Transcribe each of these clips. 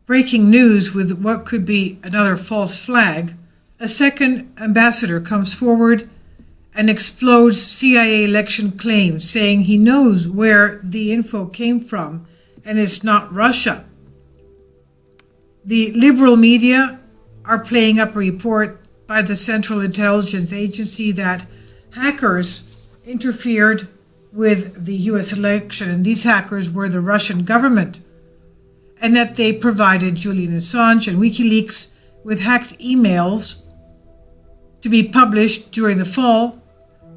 Breaking news with what could be another false flag, a second ambassador comes forward and explodes CIA election claims, saying he knows where the info came from and it's not Russia. The liberal media are playing up a report by the Central Intelligence Agency that hackers interfered with the US election, and these hackers were the Russian government, and that they provided Julian Assange and WikiLeaks with hacked emails to be published during the fall.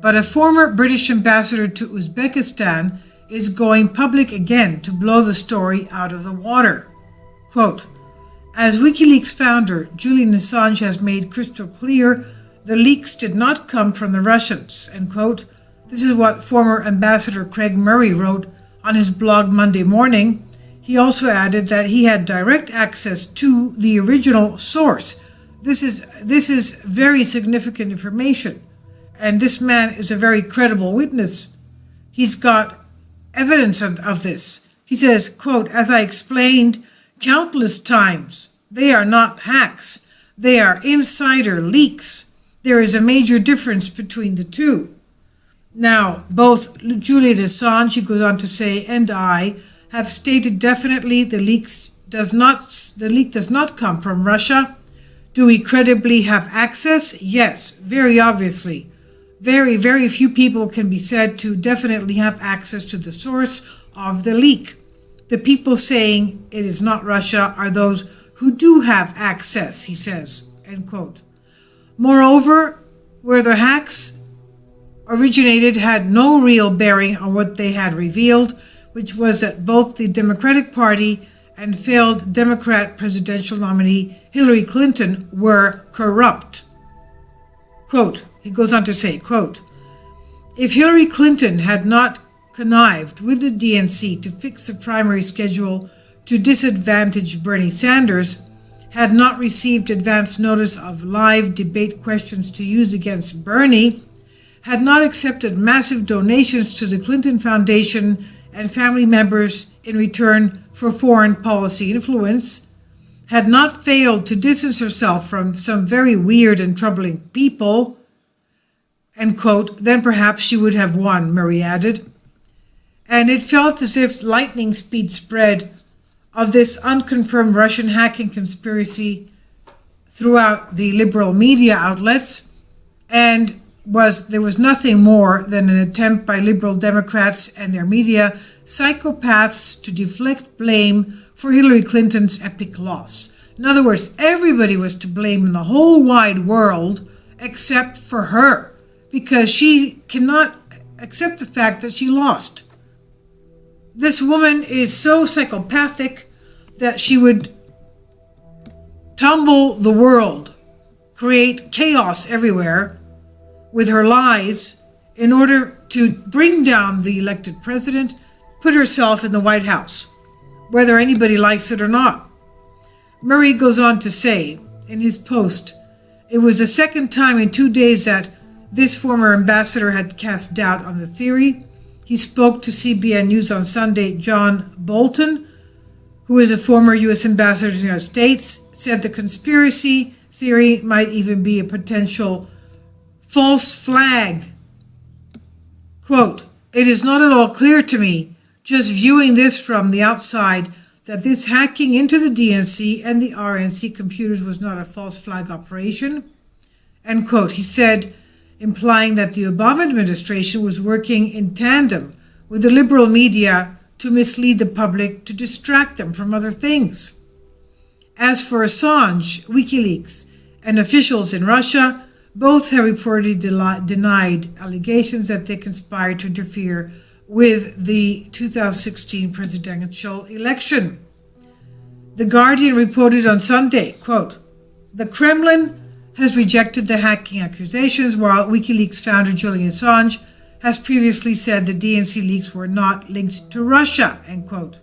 But a former British ambassador to Uzbekistan is going public again to blow the story out of the water. Quote, as WikiLeaks founder Julian Assange has made crystal clear, the leaks did not come from the Russians, end quote. This is what former Ambassador Craig Murray wrote on his blog Monday morning. He also added that he had direct access to the original source. This is very significant information, and this man is a very credible witness. He's got evidence of this. He says, quote, as I explained countless times, they are not hacks. They are insider leaks. There is a major difference between the two. Now, both Julian Assange, he goes on to say, and I have stated definitely the leak does not come from Russia. Do we credibly have access? Yes, very obviously. Very, very few people can be said to definitely have access to the source of the leak. The people saying it is not Russia are those who do have access, he says, end quote. Moreover, where the hacks originated had no real bearing on what they had revealed, which was that both the Democratic Party and failed Democrat presidential nominee Hillary Clinton were corrupt. Quote, he goes on to say, quote, if Hillary Clinton had not connived with the DNC to fix the primary schedule to disadvantage Bernie Sanders, had not received advance notice of live debate questions to use against Bernie, had not accepted massive donations to the Clinton Foundation and family members in return for foreign policy influence, had not failed to distance herself from some very weird and troubling people, end quote, then perhaps she would have won, Murray added. And it felt as if lightning speed spread of this unconfirmed Russian hacking conspiracy throughout the liberal media outlets, and there was nothing more than an attempt by liberal Democrats and their media psychopaths to deflect blame for Hillary Clinton's epic loss. In other words, everybody was to blame in the whole wide world except for her, because she cannot accept the fact that she lost. This woman is so psychopathic that she would tumble the world, create chaos everywhere with her lies in order to bring down the elected president, put herself in the White House, whether anybody likes it or not. Murray goes on to say in his post, it was the second time in 2 days that this former ambassador had cast doubt on the theory. He spoke to CBN News on Sunday. John Bolton, who is a former U.S. ambassador to the United States, said the conspiracy theory might even be a potential false flag. Quote, it is not at all clear to me, just viewing this from the outside, that this hacking into the DNC and the RNC computers was not a false flag operation, end quote. He said, implying that the Obama administration was working in tandem with the liberal media to mislead the public, to distract them from other things. As for Assange, WikiLeaks, and officials in Russia, both have reportedly denied allegations that they conspired to interfere with the 2016 presidential election. The Guardian reported on Sunday, quote, the Kremlin has rejected the hacking accusations, while WikiLeaks founder Julian Assange has previously said the DNC leaks were not linked to Russia, end quote.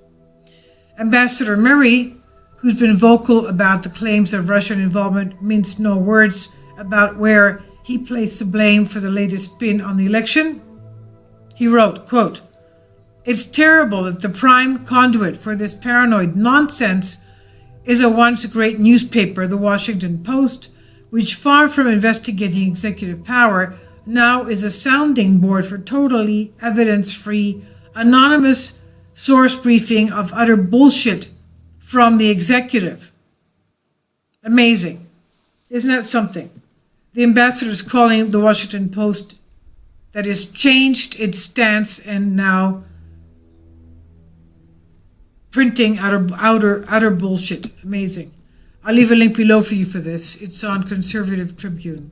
Ambassador Murray, who's been vocal about the claims of Russian involvement, minced no words about where he placed the blame for the latest spin on the election. He wrote, quote, it's terrible that the prime conduit for this paranoid nonsense is a once great newspaper, the Washington Post, which, far from investigating executive power, now is a sounding board for totally evidence-free, anonymous source briefing of utter bullshit from the executive. Amazing. Isn't that something? The ambassador is calling the Washington Post that has changed its stance and now printing utter bullshit. Amazing. I'll leave a link below for you for this. It's on Conservative Tribune.